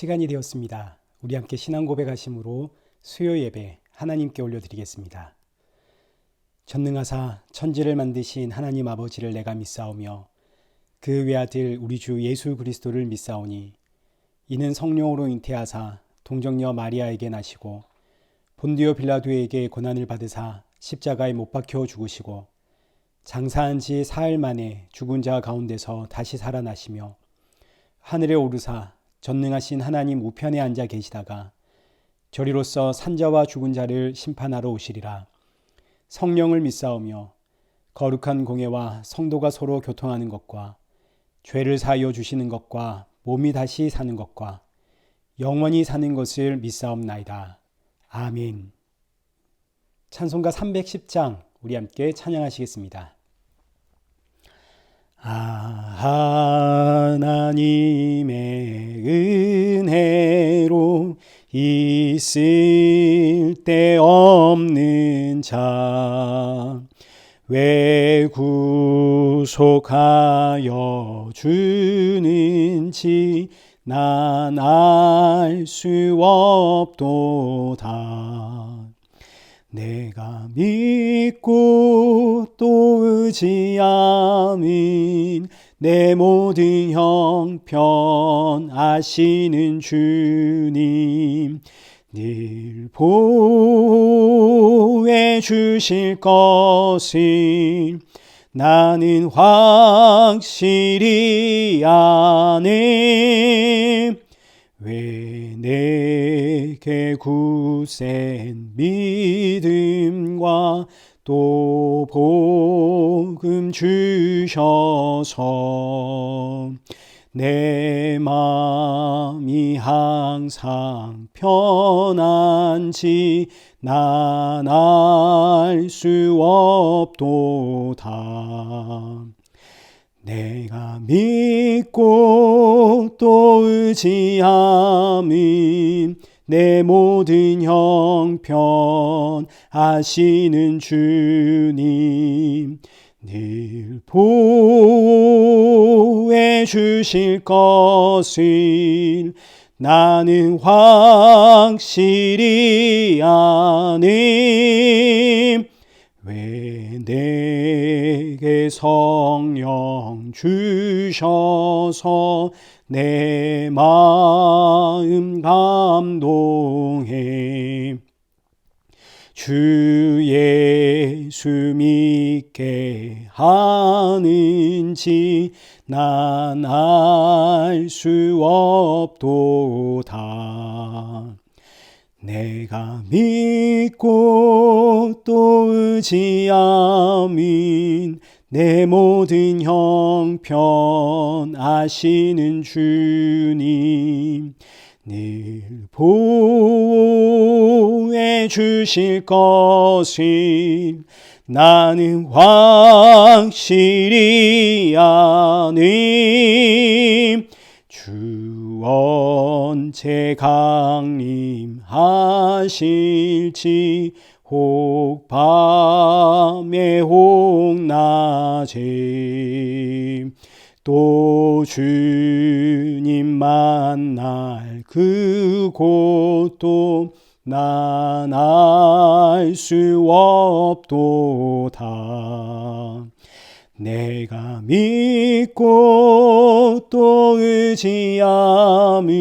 시간이 되었습니다. 우리 함께 신앙 고백하심으로 수요 예배 하나님께 올려드리겠습니다. 전능하사 천지를 만드신 하나님 아버지를 내가 믿사오며 그 외아들 우리 주 예수 그리스도를 믿사오니 이는 성령으로 잉태하사 동정녀 마리아에게 나시고 본디오 빌라도에게 고난을 받으사 십자가에 못 박혀 죽으시고 장사한 지 사흘 만에 죽은 자 가운데서 다시 살아나시며 하늘에 오르사 전능하신 하나님 우편에 앉아 계시다가 저리로서 산자와 죽은 자를 심판하러 오시리라. 성령을 믿사오며 거룩한 공예와 성도가 서로 교통하는 것과 죄를 사하여 주시는 것과 몸이 다시 사는 것과 영원히 사는 것을 믿사옵나이다. 아멘. 찬송가 310장 우리 함께 찬양하시겠습니다. 하나님의 은혜로 있을 데 없는 자 왜 구속하여 주는지 난 알 수 없도다. 내가 믿고 또 의지함은 내 모든 형편 아시는 주님 늘 보호해 주실 것을 나는 확실히 아네. 왜 내게 굳센 믿음과 또 복음 주셔서 내 마음이 항상 편한지 난 알 수 없도다. 내가 믿고 또 의지함은 내 모든 형편 아시는 주님 늘 보호해 주실 것을 나는 확실히 아네. 왜 내게 성령 주셔서 내 마음 감동해 주 예수 믿게 하는지 난 알 수 없도다. 내가 믿고 또 의지함은 내 모든 형편 아시는 주님 늘 보호해 주실 것을 나는 확실히 아네. 주 언제 강림하실지 혹 밤에 혹 낮에 또 주님 만날 그곳도 난 알 수 없도다. 내가 믿고 또 의지함은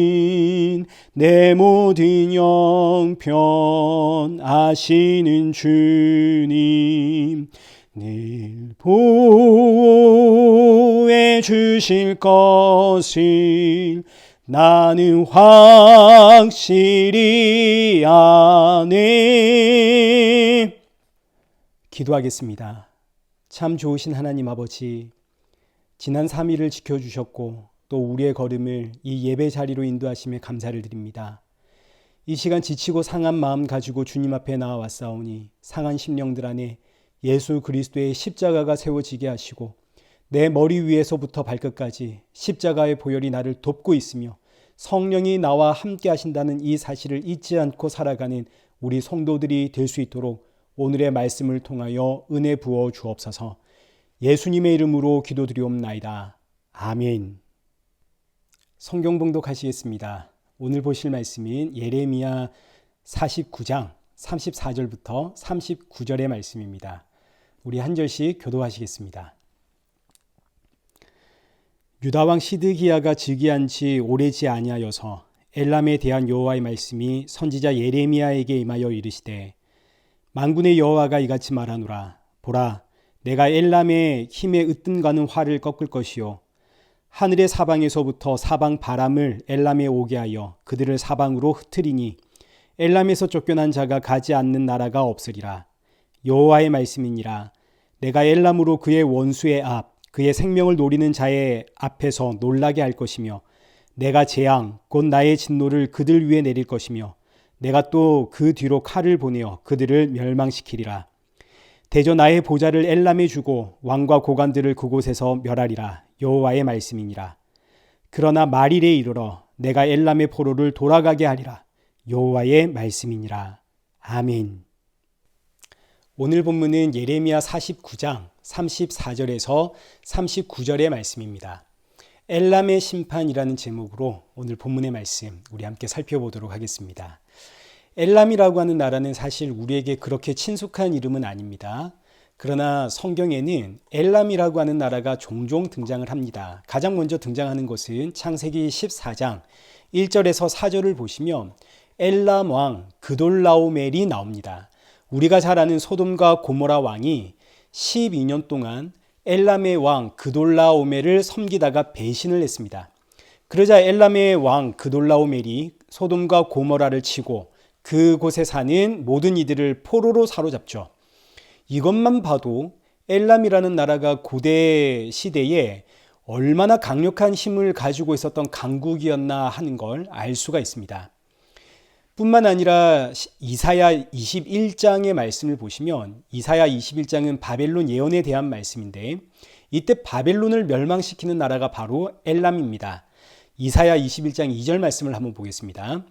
내 모든 형편 아시는 주님 늘 보호해 주실 것을 나는 확실히 아네. 기도하겠습니다. 참 좋으신 하나님 아버지, 지난 3일을 지켜주셨고 또 우리의 걸음을 이 예배 자리로 인도하심에 감사를 드립니다. 이 시간 지치고 상한 마음 가지고 주님 앞에 나와왔사오니 상한 심령들 안에 예수 그리스도의 십자가가 세워지게 하시고 내 머리 위에서부터 발끝까지 십자가의 보혈이 나를 돕고 있으며 성령이 나와 함께 하신다는 이 사실을 잊지 않고 살아가는 우리 성도들이 될 수 있도록 오늘의 말씀을 통하여 은혜 부어 주옵소서. 예수님의 이름으로 기도드리옵나이다. 아멘. 성경 봉독하시겠습니다. 오늘 보실 말씀인 예레미야 49장 34절부터 39절의 말씀입니다. 우리 한 절씩 교도하시겠습니다. 유다 왕 시드기야가 즉위한 지 오래지 아니하여서 엘람에 대한 여호와의 말씀이 선지자 예레미야에게 임하여 이르시되 만군의 여호와가 이같이 말하노라. 보라, 내가 엘람의 힘에 으뜸가는 활을 꺾을 것이요 하늘의 사방에서부터 사방 바람을 엘람에 오게 하여 그들을 사방으로 흩트리니 엘람에서 쫓겨난 자가 가지 않는 나라가 없으리라. 여호와의 말씀이니라. 내가 엘람으로 그의 원수의 앞 그의 생명을 노리는 자의 앞에서 놀라게 할 것이며 내가 재앙 곧 나의 진노를 그들 위에 내릴 것이며 내가 또 그 뒤로 칼을 보내어 그들을 멸망시키리라. 대저 나의 보좌를 엘람에 주고 왕과 고관들을 그곳에서 멸하리라. 여호와의 말씀이니라. 그러나 말일에 이르러 내가 엘람의 포로를 돌아가게 하리라. 여호와의 말씀이니라. 아멘. 오늘 본문은 예레미야 49장 34절에서 39절의 말씀입니다. 엘람의 심판이라는 제목으로 오늘 본문의 말씀 우리 함께 살펴보도록 하겠습니다. 엘람이라고 하는 나라는 사실 우리에게 그렇게 친숙한 이름은 아닙니다. 그러나 성경에는 엘람이라고 하는 나라가 종종 등장을 합니다. 가장 먼저 등장하는 것은 창세기 14장 1절에서 4절을 보시면 엘람 왕 그돌라오멜이 나옵니다. 우리가 잘 아는 소돔과 고모라 왕이 12년 동안 엘람의 왕 그돌라오멜을 섬기다가 배신을 했습니다. 그러자 엘람의 왕 그돌라오멜이 소돔과 고모라를 치고 그곳에 사는 모든 이들을 포로로 사로잡죠. 이것만 봐도 엘람이라는 나라가 고대 시대에 얼마나 강력한 힘을 가지고 있었던 강국이었나 하는 걸 알 수가 있습니다. 뿐만 아니라 이사야 21장의 말씀을 보시면 이사야 21장은 바벨론 예언에 대한 말씀인데 이때 바벨론을 멸망시키는 나라가 바로 엘람입니다. 이사야 21장 2절 말씀을 한번 보겠습니다.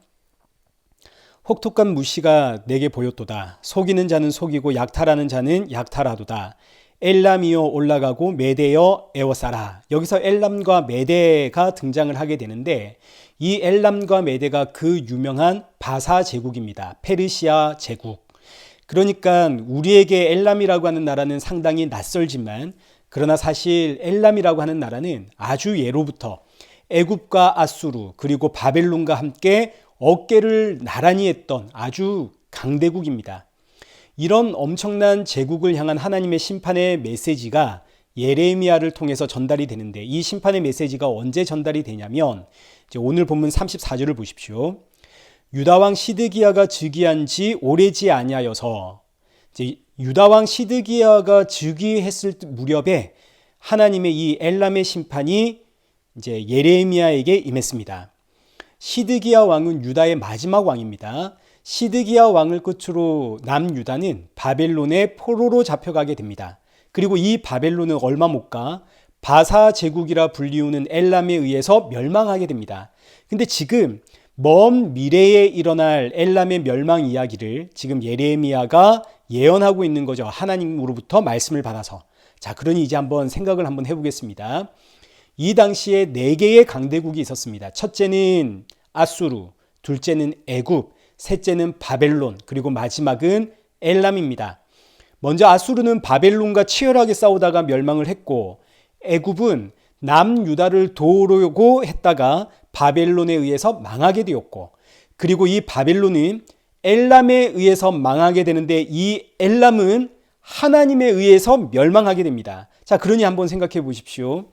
혹독한 무시가 내게 보였도다. 속이는 자는 속이고 약탈하는 자는 약탈하도다. 엘람이여 올라가고 메대여 에워싸라. 여기서 엘람과 메대가 등장을 하게 되는데 이 엘람과 메대가 그 유명한 바사 제국입니다. 페르시아 제국. 그러니까 우리에게 엘람이라고 하는 나라는 상당히 낯설지만 그러나 사실 엘람이라고 하는 나라는 아주 예로부터 애굽과 아수르 그리고 바벨론과 함께 어깨를 나란히 했던 아주 강대국입니다. 이런 엄청난 제국을 향한 하나님의 심판의 메시지가 예레미야를 통해서 전달이 되는데 이 심판의 메시지가 언제 전달이 되냐면 이제 오늘 본문 34절을 보십시오. 유다왕 시드기야가 즉위한 지 오래지 아니하여서 이제 유다왕 시드기야가 즉위했을 무렵에 하나님의 이 엘람의 심판이 이제 예레미야에게 임했습니다. 시드기야 왕은 유다의 마지막 왕입니다. 시드기야 왕을 끝으로 남유다는 바벨론의 포로로 잡혀가게 됩니다. 그리고 이 바벨론은 얼마 못 가 바사 제국이라 불리우는 엘람에 의해서 멸망하게 됩니다. 근데 지금 먼 미래에 일어날 엘람의 멸망 이야기를 지금 예레미야가 예언하고 있는 거죠. 하나님으로부터 말씀을 받아서. 자, 그러니 이제 한번 생각을 한번 해보겠습니다. 이 당시에 4개의 강대국이 있었습니다. 첫째는 아수르, 둘째는 애굽, 셋째는 바벨론, 그리고 마지막은 엘람입니다. 먼저 아수르는 바벨론과 치열하게 싸우다가 멸망을 했고 애굽은 남유다를 도우려고 했다가 바벨론에 의해서 망하게 되었고 그리고 이 바벨론은 엘람에 의해서 망하게 되는데 이 엘람은 하나님에 의해서 멸망하게 됩니다. 자, 그러니 한번 생각해 보십시오.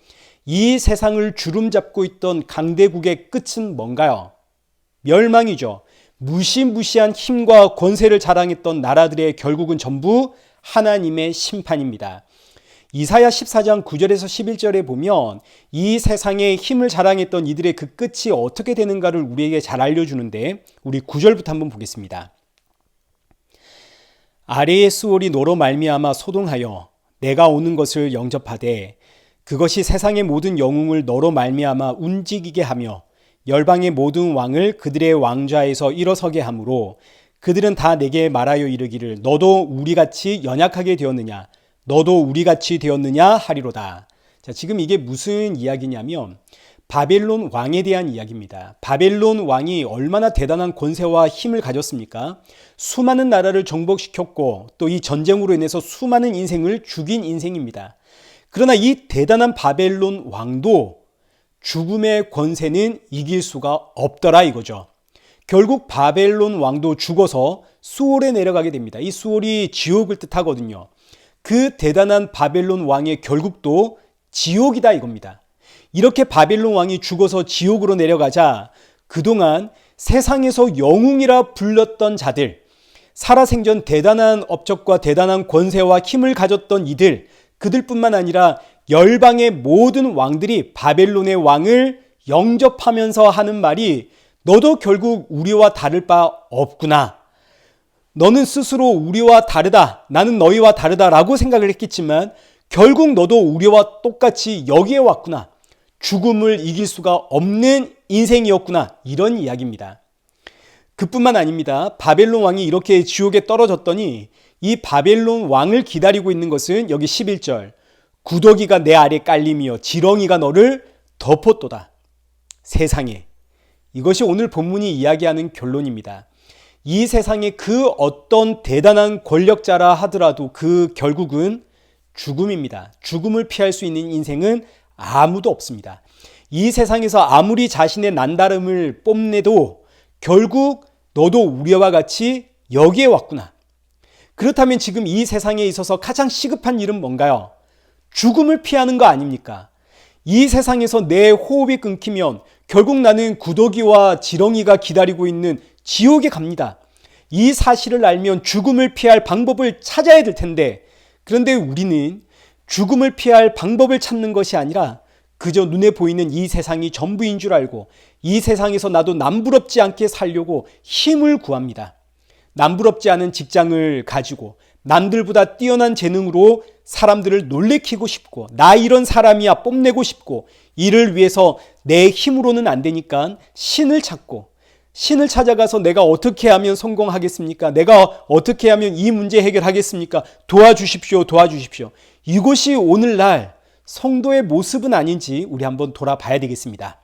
이 세상을 주름잡고 있던 강대국의 끝은 뭔가요? 멸망이죠. 무시무시한 힘과 권세를 자랑했던 나라들의 결국은 전부 하나님의 심판입니다. 이사야 14장 9절에서 11절에 보면 이 세상에 힘을 자랑했던 이들의 그 끝이 어떻게 되는가를 우리에게 잘 알려주는데 우리 9절부터 한번 보겠습니다. 아래의 수월이 너로 말미암아 소동하여 내가 오는 것을 영접하되 그것이 세상의 모든 영웅을 너로 말미암아 움직이게 하며 열방의 모든 왕을 그들의 왕좌에서 일어서게 하므로 그들은 다 내게 말하여 이르기를 너도 우리같이 연약하게 되었느냐 너도 우리같이 되었느냐 하리로다. 자, 지금 이게 무슨 이야기냐면 바벨론 왕에 대한 이야기입니다. 바벨론 왕이 얼마나 대단한 권세와 힘을 가졌습니까? 수많은 나라를 정복시켰고 또 이 전쟁으로 인해서 수많은 인생을 죽인 인생입니다. 그러나 이 대단한 바벨론 왕도 죽음의 권세는 이길 수가 없더라 이거죠. 결국 바벨론 왕도 죽어서 수올에 내려가게 됩니다. 이 수올이 지옥을 뜻하거든요. 그 대단한 바벨론 왕의 결국도 지옥이다 이겁니다. 이렇게 바벨론 왕이 죽어서 지옥으로 내려가자 그동안 세상에서 영웅이라 불렸던 자들, 살아생전 대단한 업적과 대단한 권세와 힘을 가졌던 이들, 그들뿐만 아니라 열방의 모든 왕들이 바벨론의 왕을 영접하면서 하는 말이 너도 결국 우리와 다를 바 없구나. 너는 스스로 우리와 다르다. 나는 너희와 다르다라고 생각을 했겠지만 결국 너도 우리와 똑같이 여기에 왔구나. 죽음을 이길 수가 없는 인생이었구나. 이런 이야기입니다. 그뿐만 아닙니다. 바벨론 왕이 이렇게 지옥에 떨어졌더니 이 바벨론 왕을 기다리고 있는 것은 여기 11절 구더기가 내 아래 깔림이여 지렁이가 너를 덮었도다. 세상에. 이것이 오늘 본문이 이야기하는 결론입니다. 이 세상에 그 어떤 대단한 권력자라 하더라도 그 결국은 죽음입니다. 죽음을 피할 수 있는 인생은 아무도 없습니다. 이 세상에서 아무리 자신의 난다름을 뽐내도 결국 너도 우리와 같이 여기에 왔구나. 그렇다면 지금 이 세상에 있어서 가장 시급한 일은 뭔가요? 죽음을 피하는 거 아닙니까? 이 세상에서 내 호흡이 끊기면 결국 나는 구더기와 지렁이가 기다리고 있는 지옥에 갑니다. 이 사실을 알면 죽음을 피할 방법을 찾아야 될 텐데 그런데 우리는 죽음을 피할 방법을 찾는 것이 아니라 그저 눈에 보이는 이 세상이 전부인 줄 알고 이 세상에서 나도 남부럽지 않게 살려고 힘을 구합니다. 남부럽지 않은 직장을 가지고 남들보다 뛰어난 재능으로 사람들을 놀래키고 싶고 나 이런 사람이야 뽐내고 싶고 이를 위해서 내 힘으로는 안 되니까 신을 찾고 신을 찾아가서 내가 어떻게 하면 성공하겠습니까? 내가 어떻게 하면 이 문제 해결하겠습니까? 도와주십시오. 도와주십시오. 이것이 오늘날 성도의 모습은 아닌지 우리 한번 돌아봐야 되겠습니다.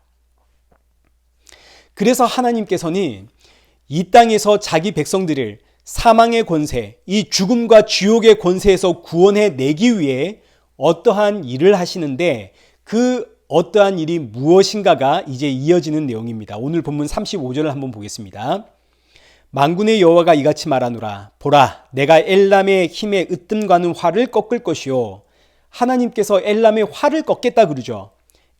그래서 하나님께서는 이 땅에서 자기 백성들을 사망의 권세, 이 죽음과 지옥의 권세에서 구원해 내기 위해 어떠한 일을 하시는데 그 어떠한 일이 무엇인가가 이제 이어지는 내용입니다. 오늘 본문 35절을 한번 보겠습니다. 만군의 여호와가 이같이 말하노라. 보라, 내가 엘람의 힘에 으뜸가는 활을 꺾을 것이요. 하나님께서 엘람의 활을 꺾겠다 그러죠.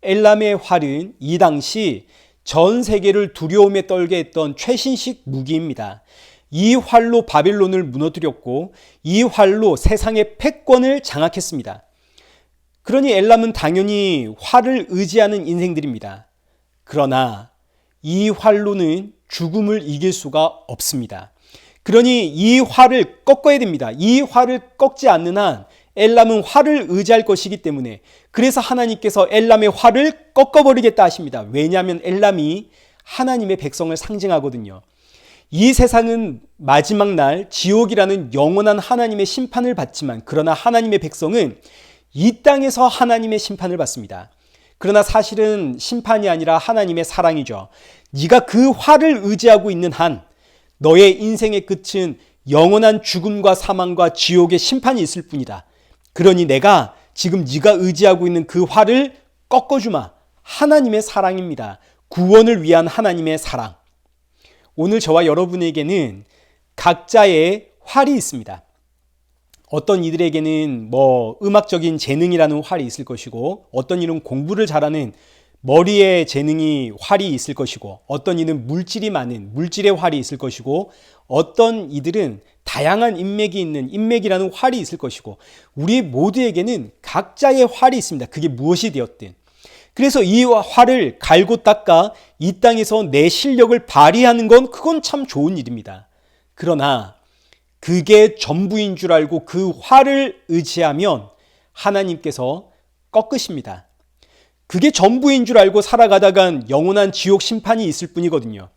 엘람의 활은 이 당시 전 세계를 두려움에 떨게 했던 최신식 무기입니다. 이 활로 바벨론을 무너뜨렸고 이 활로 세상의 패권을 장악했습니다. 그러니 엘람은 당연히 활을 의지하는 인생들입니다. 그러나 이 활로는 죽음을 이길 수가 없습니다. 그러니 이 활을 꺾어야 됩니다. 이 활을 꺾지 않는 한 엘람은 활을 의지할 것이기 때문에 그래서 하나님께서 엘람의 활을 꺾어버리겠다 하십니다. 왜냐하면 엘람이 하나님의 백성을 상징하거든요. 이 세상은 마지막 날 지옥이라는 영원한 하나님의 심판을 받지만 그러나 하나님의 백성은 이 땅에서 하나님의 심판을 받습니다. 그러나 사실은 심판이 아니라 하나님의 사랑이죠. 네가 그 활을 의지하고 있는 한 너의 인생의 끝은 영원한 죽음과 사망과 지옥의 심판이 있을 뿐이다. 그러니 내가 지금 네가 의지하고 있는 그 활을 꺾어주마. 하나님의 사랑입니다. 구원을 위한 하나님의 사랑. 오늘 저와 여러분에게는 각자의 활이 있습니다. 어떤 이들에게는 음악적인 재능이라는 활이 있을 것이고 어떤 이는 공부를 잘하는 머리의 재능이 활이 있을 것이고 어떤 이는 물질이 많은 물질의 활이 있을 것이고 어떤 이들은 다양한 인맥이 있는 인맥이라는 활이 있을 것이고 우리 모두에게는 각자의 활이 있습니다. 그게 무엇이 되었든. 그래서 이 활을 갈고 닦아 이 땅에서 내 실력을 발휘하는 건 그건 참 좋은 일입니다. 그러나 그게 전부인 줄 알고 그 활을 의지하면 하나님께서 꺾으십니다. 그게 전부인 줄 알고 살아가다간 영원한 지옥 심판이 있을 뿐이거든요.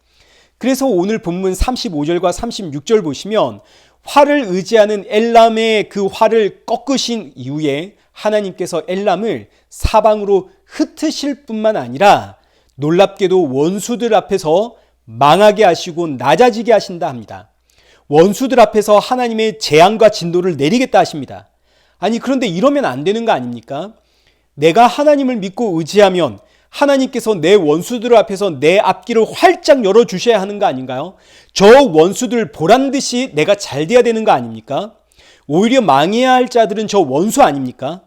그래서 오늘 본문 35절과 36절 보시면 활을 의지하는 엘람의 그 활을 꺾으신 이후에 하나님께서 엘람을 사방으로 흩으실 뿐만 아니라 놀랍게도 원수들 앞에서 망하게 하시고 낮아지게 하신다 합니다. 원수들 앞에서 하나님의 재앙과 진노를 내리겠다 하십니다. 아니, 그런데 이러면 안 되는 거 아닙니까? 내가 하나님을 믿고 의지하면 하나님께서 내 원수들 앞에서 내 앞길을 활짝 열어주셔야 하는 거 아닌가요? 저 원수들 보란 듯이 내가 잘 돼야 되는 거 아닙니까? 오히려 망해야 할 자들은 저 원수 아닙니까?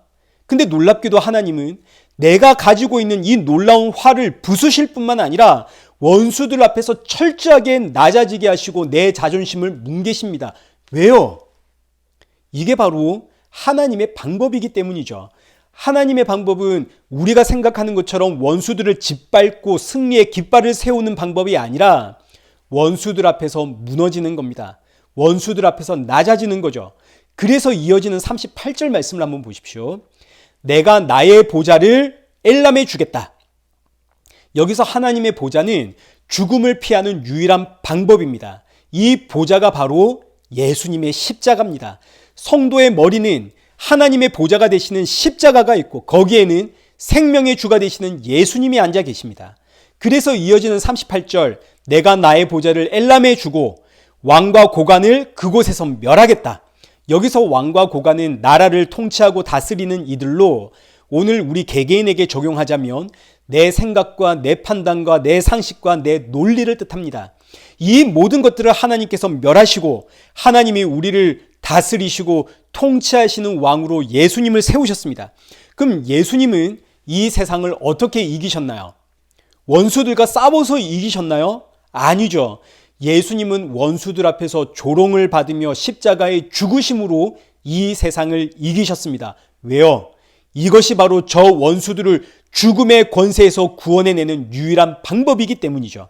근데 놀랍게도 하나님은 내가 가지고 있는 이 놀라운 화를 부수실 뿐만 아니라 원수들 앞에서 철저하게 낮아지게 하시고 내 자존심을 뭉개십니다. 왜요? 이게 바로 하나님의 방법이기 때문이죠. 하나님의 방법은 우리가 생각하는 것처럼 원수들을 짓밟고 승리의 깃발을 세우는 방법이 아니라 원수들 앞에서 무너지는 겁니다. 원수들 앞에서 낮아지는 거죠. 그래서 이어지는 38절 말씀을 한번 보십시오. 내가 나의 보좌를 엘람에 주겠다. 여기서 하나님의 보좌는 죽음을 피하는 유일한 방법입니다. 이 보좌가 바로 예수님의 십자가입니다. 성도의 머리는 하나님의 보좌가 되시는 십자가가 있고 거기에는 생명의 주가 되시는 예수님이 앉아 계십니다. 그래서 이어지는 38절, 내가 나의 보좌를 엘람에 주고 왕과 고관을 그곳에서 멸하겠다. 여기서 왕과 고관은 나라를 통치하고 다스리는 이들로 오늘 우리 개개인에게 적용하자면 내 생각과 내 판단과 내 상식과 내 논리를 뜻합니다. 이 모든 것들을 하나님께서 멸하시고 하나님이 우리를 다스리시고 통치하시는 왕으로 예수님을 세우셨습니다. 그럼 예수님은 이 세상을 어떻게 이기셨나요? 원수들과 싸워서 이기셨나요? 아니죠. 예수님은 원수들 앞에서 조롱을 받으며 십자가의 죽으심으로 이 세상을 이기셨습니다. 왜요? 이것이 바로 저 원수들을 죽음의 권세에서 구원해내는 유일한 방법이기 때문이죠.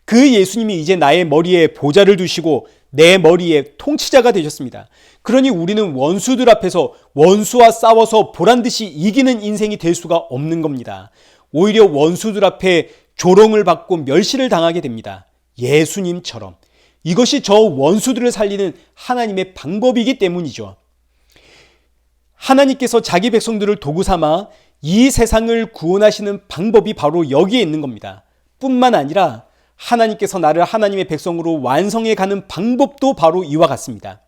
그 예수님이 이제 나의 머리에 보좌를 두시고 내 머리에 통치자가 되셨습니다. 그러니 우리는 원수들 앞에서 원수와 싸워서 보란듯이 이기는 인생이 될 수가 없는 겁니다. 오히려 원수들 앞에 조롱을 받고 멸시를 당하게 됩니다. 예수님처럼. 이것이 저 원수들을 살리는 하나님의 방법이기 때문이죠. 하나님께서 자기 백성들을 도구 삼아 이 세상을 구원하시는 방법이 바로 여기에 있는 겁니다. 뿐만 아니라 하나님께서 나를 하나님의 백성으로 완성해 가는 방법도 바로 이와 같습니다.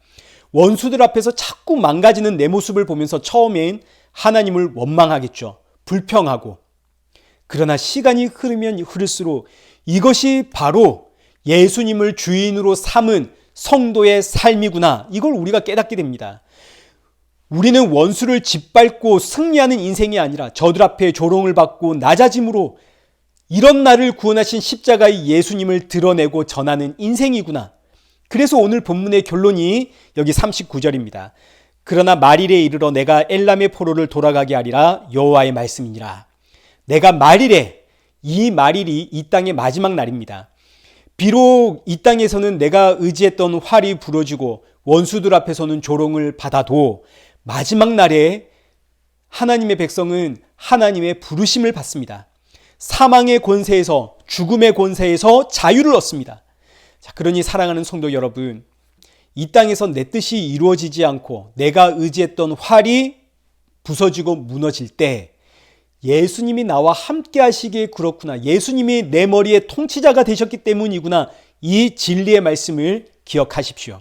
원수들 앞에서 자꾸 망가지는 내 모습을 보면서 처음엔 하나님을 원망하겠죠. 불평하고. 그러나 시간이 흐르면 흐를수록 이것이 바로 예수님을 주인으로 삼은 성도의 삶이구나. 이걸 우리가 깨닫게 됩니다. 우리는 원수를 짓밟고 승리하는 인생이 아니라 저들 앞에 조롱을 받고 낮아짐으로 이런 나를 구원하신 십자가의 예수님을 드러내고 전하는 인생이구나. 그래서 오늘 본문의 결론이 여기 39절입니다. 그러나 말일에 이르러 내가 엘람의 포로를 돌아가게 하리라 여호와의 말씀이니라. 내가 말일에, 이 말일이 이 땅의 마지막 날입니다. 비록 이 땅에서는 내가 의지했던 활이 부러지고 원수들 앞에서는 조롱을 받아도 마지막 날에 하나님의 백성은 하나님의 부르심을 받습니다. 사망의 권세에서, 죽음의 권세에서 자유를 얻습니다. 자, 그러니 사랑하는 성도 여러분, 이 땅에서 내 뜻이 이루어지지 않고 내가 의지했던 활이 부서지고 무너질 때 예수님이 나와 함께 하시기에 그렇구나. 예수님이 내 머리의 통치자가 되셨기 때문이구나. 이 진리의 말씀을 기억하십시오.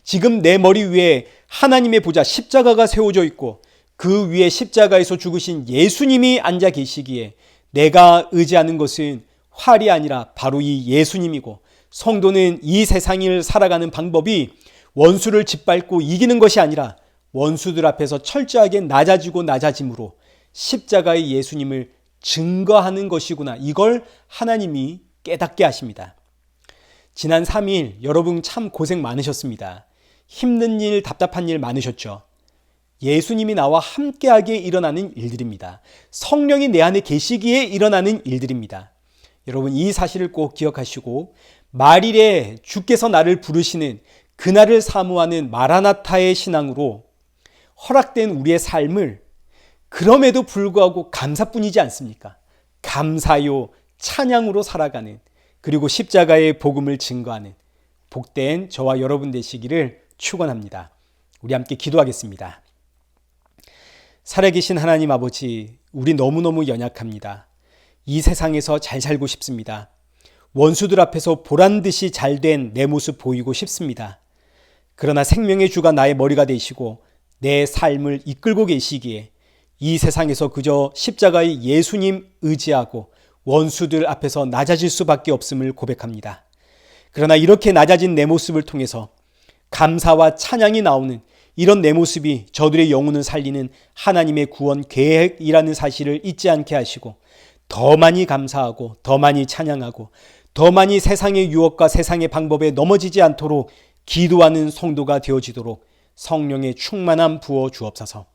지금 내 머리 위에 하나님의 보좌 십자가가 세워져 있고 그 위에 십자가에서 죽으신 예수님이 앉아 계시기에 내가 의지하는 것은 활이 아니라 바로 이 예수님이고, 성도는 이 세상을 살아가는 방법이 원수를 짓밟고 이기는 것이 아니라 원수들 앞에서 철저하게 낮아짐으로 십자가의 예수님을 증거하는 것이구나. 이걸 하나님이 깨닫게 하십니다. 지난 3일 여러분 참 고생 많으셨습니다. 힘든 일, 답답한 일 많으셨죠. 예수님이 나와 함께하기에 일어나는 일들입니다. 성령이 내 안에 계시기에 일어나는 일들입니다. 여러분 이 사실을 꼭 기억하시고 말일에 주께서 나를 부르시는 그날을 사모하는 마라나타의 신앙으로 허락된 우리의 삶을 그럼에도 불구하고 감사뿐이지 않습니까? 감사요, 찬양으로 살아가는, 그리고 십자가의 복음을 증거하는 복된 저와 여러분 되시기를 축원합니다. 우리 함께 기도하겠습니다. 살아계신 하나님 아버지, 우리 너무너무 연약합니다. 이 세상에서 잘 살고 싶습니다. 원수들 앞에서 보란듯이 잘된 내 모습 보이고 싶습니다. 그러나 생명의 주가 나의 머리가 되시고 내 삶을 이끌고 계시기에 이 세상에서 그저 십자가의 예수님 의지하고 원수들 앞에서 낮아질 수밖에 없음을 고백합니다. 그러나 이렇게 낮아진 내 모습을 통해서 감사와 찬양이 나오는 이런 내 모습이 저들의 영혼을 살리는 하나님의 구원 계획이라는 사실을 잊지 않게 하시고 더 많이 감사하고 더 많이 찬양하고 더 많이 세상의 유혹과 세상의 방법에 넘어지지 않도록 기도하는 성도가 되어지도록 성령의 충만함 부어 주옵소서.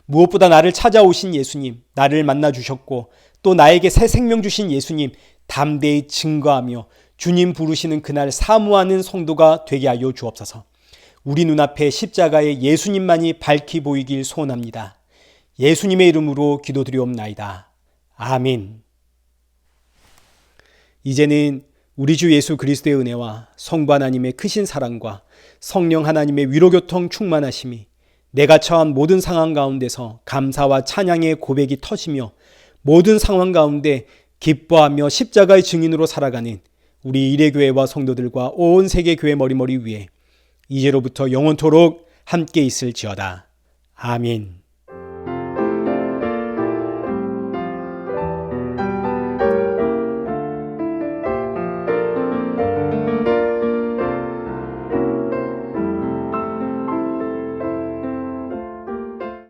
무엇보다 나를 찾아오신 예수님, 나를 만나 주셨고 또 나에게 새 생명 주신 예수님 담대히 증거하며 주님 부르시는 그날 사모하는 성도가 되게 하여 주옵소서. 우리 눈앞에 십자가의 예수님만이 밝히 보이길 소원합니다. 예수님의 이름으로 기도드리옵나이다. 아멘. 이제는 우리 주 예수 그리스도의 은혜와 성부 하나님의 크신 사랑과 성령 하나님의 위로교통 충만하심이 내가 처한 모든 상황 가운데서 감사와 찬양의 고백이 터지며 모든 상황 가운데 기뻐하며 십자가의 증인으로 살아가는 우리 일회교회와 성도들과 온 세계 교회 머리머리 위에 이제로부터 영원토록 함께 있을지어다. 아멘.